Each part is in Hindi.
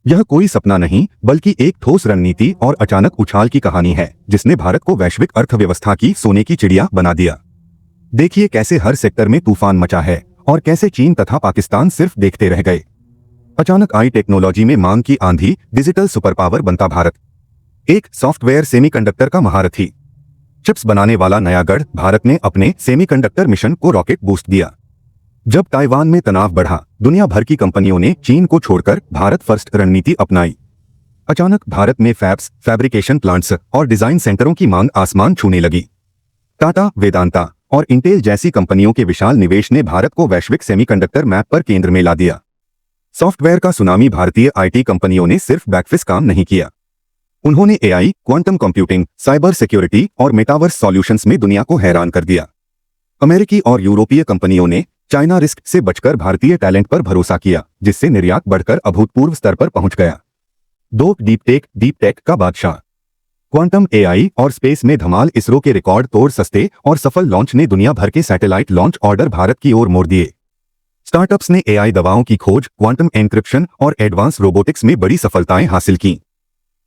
यह कोई सपना नहीं बल्कि एक ठोस रणनीति और अचानक उछाल की कहानी है जिसने भारत को वैश्विक अर्थव्यवस्था की सोने की चिड़िया बना दिया। देखिए कैसे हर सेक्टर में तूफान मचा है और कैसे चीन तथा पाकिस्तान सिर्फ देखते रह गए। अचानक आई टेक्नोलॉजी में मांग की आंधी, डिजिटल सुपर पावर बनता भारत। एक सॉफ्टवेयर सेमीकंडक्टर का महारथी, चिप्स बनाने वाला नया गढ़, भारत ने अपने सेमीकंडक्टर मिशन को रॉकेट बूस्ट दिया। जब ताइवान में तनाव बढ़ा, दुनिया भर की कंपनियों ने चीन को छोड़कर भारत फर्स्ट रणनीति अपनाई। अचानक भारत में फैब्स, फैब्रिकेशन प्लांट्स और डिजाइन सेंटरों की मांग आसमान छूने लगी। टाटा, वेदांता और इंटेल जैसी कंपनियों के विशाल निवेश ने भारत को वैश्विक सेमीकंडक्टर मैप पर केंद्र में ला दिया। सॉफ्टवेयर का सुनामी, भारतीय आईटी कंपनियों ने सिर्फ बैकफिस काम नहीं किया, उन्होंने AI, quantum computing, cyber security और मेटावर्स सॉल्यूशंस में दुनिया को हैरान कर दिया। अमेरिकी और यूरोपीय कंपनियों ने चाइना रिस्क से बचकर भारतीय टैलेंट पर भरोसा किया, जिससे निर्यात बढ़कर अभूतपूर्व स्तर पर पहुंच गया। डीप टेक का बादशाह, क्वांटम एआई और स्पेस में धमाल, इसरो के रिकॉर्ड तोड़ सस्ते और सफल लॉन्च ने दुनिया भर के सैटेलाइट लॉन्च ऑर्डर भारत की ओर मोड़ दिए। स्टार्टअप्स ने एआई, दवाओं की खोज, क्वांटम एन्क्रिप्शन और एडवांस रोबोटिक्स में बड़ी सफलताएं हासिल की।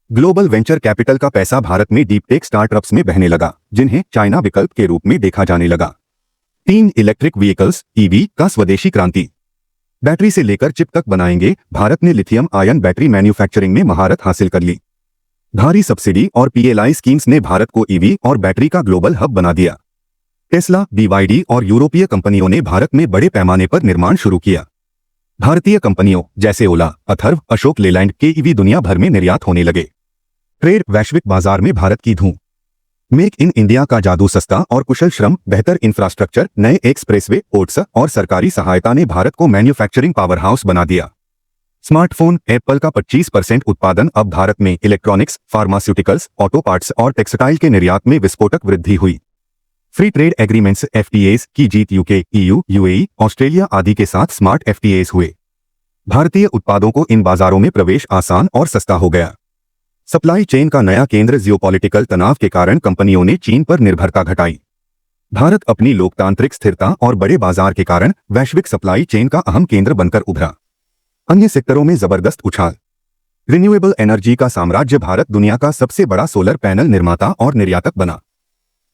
ग्लोबल वेंचर कैपिटल का पैसा भारत में डीप टेक स्टार्टअप्स में बहने लगा, जिन्हें चाइना विकल्प के रूप में देखा जाने लगा। 3 इलेक्ट्रिक व्हीकल्स ईवी का स्वदेशी क्रांति, बैटरी से लेकर चिप तक बनाएंगे, भारत ने लिथियम आयन बैटरी मैन्युफैक्चरिंग में महारत हासिल कर ली। भारी सब्सिडी और पीएलआई स्कीम्स ने भारत को ईवी और बैटरी का ग्लोबल हब बना दिया। टेस्ला, बीवाईडी और यूरोपीय कंपनियों ने भारत में बड़े पैमाने पर निर्माण शुरू किया। भारतीय कंपनियों जैसे ओला, अथर्व, अशोक लेलैंड के ईवी दुनिया भर में निर्यात होने लगे। ट्रेड, वैश्विक बाजार में भारत की धूम। मेक इन इंडिया का जादू, सस्ता और कुशल श्रम, बेहतर इंफ्रास्ट्रक्चर, नए एक्सप्रेसवे, पोर्ट्स और सरकारी सहायता ने भारत को मैन्युफैक्चरिंग पावरहाउस बना दिया। स्मार्टफोन, एप्पल का 25% उत्पादन, अब भारत में इलेक्ट्रॉनिक्स, फार्मास्यूटिकल्स, ऑटो पार्ट्स और टेक्सटाइल के निर्यात में विस्फोटक वृद्धि हुई। फ्री ट्रेड एग्रीमेंट्स एफटीएस की जीत, यूके, ईयू, यूएई, ऑस्ट्रेलिया आदि के साथ स्मार्ट एफटीएस हुए। भारतीय उत्पादों को इन बाजारों में प्रवेश आसान और सस्ता हो गया। सप्लाई चेन का नया केंद्र, जियोपॉलिटिकल तनाव के कारण कंपनियों ने चीन पर निर्भरता घटाई। भारत अपनी लोकतांत्रिक स्थिरता और बड़े बाजार के कारण वैश्विक सप्लाई चेन का अहम केंद्र बनकर उभरा। अन्य सेक्टरों में जबरदस्त उछाल। रिन्यूएबल एनर्जी का साम्राज्य, भारत दुनिया का सबसे बड़ा सोलर पैनल निर्माता और निर्यातक बना।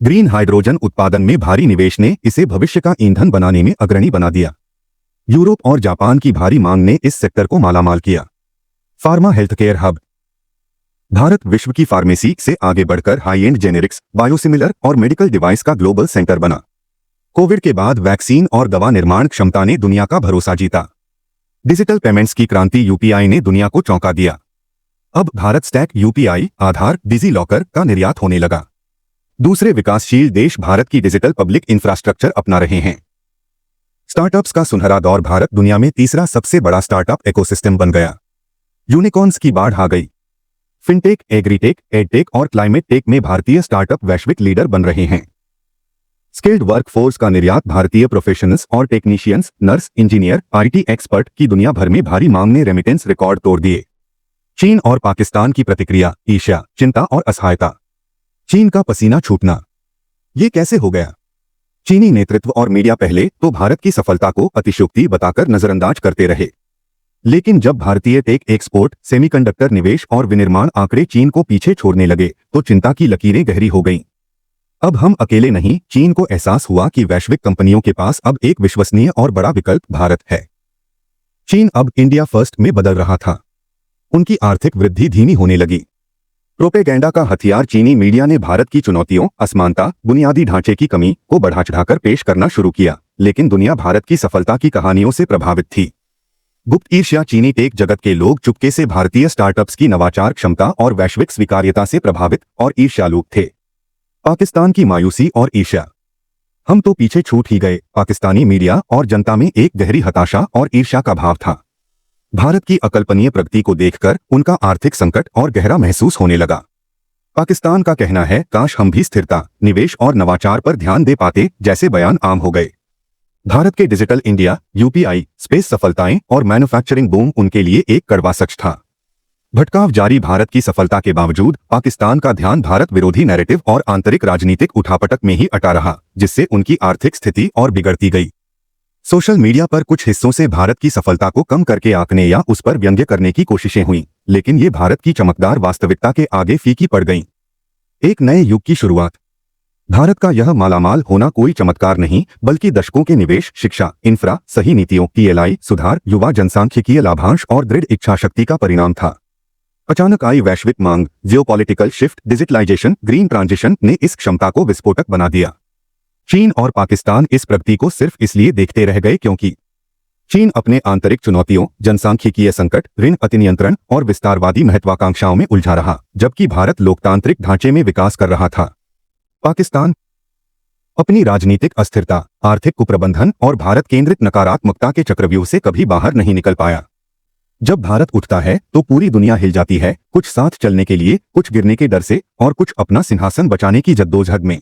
ग्रीन हाइड्रोजन उत्पादन में भारी निवेश ने इसे भविष्य का ईंधन बनाने में अग्रणी बना दिया। यूरोप और जापान की भारी मांग ने इस सेक्टर को मालामाल किया। फार्मा, हेल्थकेयर हब, भारत विश्व की फार्मेसी से आगे बढ़कर हाई एंड जेनेरिक्स, बायोसिमिलर और मेडिकल डिवाइस का ग्लोबल सेंटर बना। कोविड के बाद वैक्सीन और दवा निर्माण क्षमता ने दुनिया का भरोसा जीता। डिजिटल पेमेंट्स की क्रांति, यूपीआई ने दुनिया को चौंका दिया। अब भारत स्टैक, यूपीआई, आधार, डिजी लॉकर का निर्यात होने लगा। दूसरे विकासशील देश भारत की डिजिटल पब्लिक इंफ्रास्ट्रक्चर अपना रहे हैं। स्टार्टअप्स का सुनहरा दौर, भारत दुनिया में तीसरा सबसे बड़ा स्टार्टअप इकोसिस्टम बन गया। यूनिकॉर्न्स की बाढ़ आ गई। फिनटेक, एग्रीटेक, एडटेक और क्लाइमेट टेक में भारतीय स्टार्टअप वैश्विक लीडर बन रहे हैं। स्किल्ड वर्कफोर्स का निर्यात, भारतीय प्रोफेशनल्स और technicians, nurse, engineer, IT expert की दुनिया भर में भारी मांग ने रेमिटेंस रिकॉर्ड तोड़ दिए। चीन और पाकिस्तान की प्रतिक्रिया, ईर्ष्या, चिंता और असहायता। चीन का पसीना छूटना, ये कैसे हो गया? चीनी नेतृत्व और मीडिया पहले तो भारत की सफलता को अतिशयोक्ति बताकर नजरअंदाज करते रहे, लेकिन जब भारतीय टेक एक्सपोर्ट, सेमीकंडक्टर निवेश और विनिर्माण आंकड़े चीन को पीछे छोड़ने लगे तो चिंता की लकीरें गहरी हो गईं। अब हम अकेले नहीं, चीन को एहसास हुआ कि वैश्विक कंपनियों के पास अब एक विश्वसनीय और बड़ा विकल्प भारत है। चीन अब इंडिया फर्स्ट में बदल रहा था। उनकी आर्थिक वृद्धि धीमी होने लगी। प्रोपेगेंडा का हथियार, चीनी मीडिया ने भारत की चुनौतियों, असमानता, बुनियादी ढांचे की कमी को बढ़ा चढ़ाकर पेश करना शुरू किया, लेकिन दुनिया भारत की सफलता की कहानियों से प्रभावित थी। गुप्त ईर्ष्या, चीनी टेक जगत के लोग चुपके से भारतीय स्टार्टअप्स की नवाचार क्षमता और वैश्विक स्वीकार्यता से प्रभावित और ईर्ष्यालु थे। पाकिस्तान की मायूसी और ईर्ष्या, हम तो पीछे छूट ही गए। पाकिस्तानी मीडिया और जनता में एक गहरी हताशा और ईर्ष्या का भाव था। भारत की अकल्पनीय प्रगति को देखकर उनका आर्थिक संकट और गहरा महसूस होने लगा। पाकिस्तान का कहना है, काश हम भी स्थिरता, निवेश और नवाचार पर ध्यान दे पाते, जैसे बयान आम हो गए। भारत के डिजिटल इंडिया, यूपीआई, स्पेस सफलताएं और मैन्युफैक्चरिंग बूम उनके लिए एक कड़वा सच था। भटकाव जारी, भारत की सफलता के बावजूद पाकिस्तान का ध्यान भारत विरोधी नैरेटिव और आंतरिक राजनीतिक उठापटक में ही अटा रहा, जिससे उनकी आर्थिक स्थिति और बिगड़ती गई। सोशल मीडिया पर कुछ हिस्सों से भारत की सफलता को कम करके आंकने या उस पर व्यंग्य करने की कोशिशें हुई, लेकिन ये भारत की चमकदार वास्तविकता के आगे फीकी पड़ गईं। एक नए युग की शुरुआत। भारत का यह मालामाल होना कोई चमत्कार नहीं, बल्कि दशकों के निवेश, शिक्षा, इंफ्रा, सही नीतियों, पीएलआई सुधार, युवा जनसांख्यिकीय लाभांश और दृढ़ इच्छाशक्ति का परिणाम था। अचानक आई वैश्विक मांग, geopolitical shift, digitalization, green transition ने इस क्षमता को विस्फोटक बना दिया। चीन और पाकिस्तान इस प्रगति को सिर्फ इसलिए देखते रह गए क्योंकि चीन अपने आंतरिक चुनौतियों, जनसांख्यिकीय संकट, ऋण अतिनियंत्रण और विस्तारवादी महत्वाकांक्षाओं में उलझा रहा, जबकि भारत लोकतांत्रिक ढांचे में विकास कर रहा था। पाकिस्तान अपनी राजनीतिक अस्थिरता, आर्थिक कुप्रबंधन और भारत केंद्रित नकारात्मकता के चक्रव्यूह से कभी बाहर नहीं निकल पाया। जब भारत उठता है तो पूरी दुनिया हिल जाती है, कुछ साथ चलने के लिए, कुछ गिरने के डर से और कुछ अपना सिंहासन बचाने की जद्दोजहद में।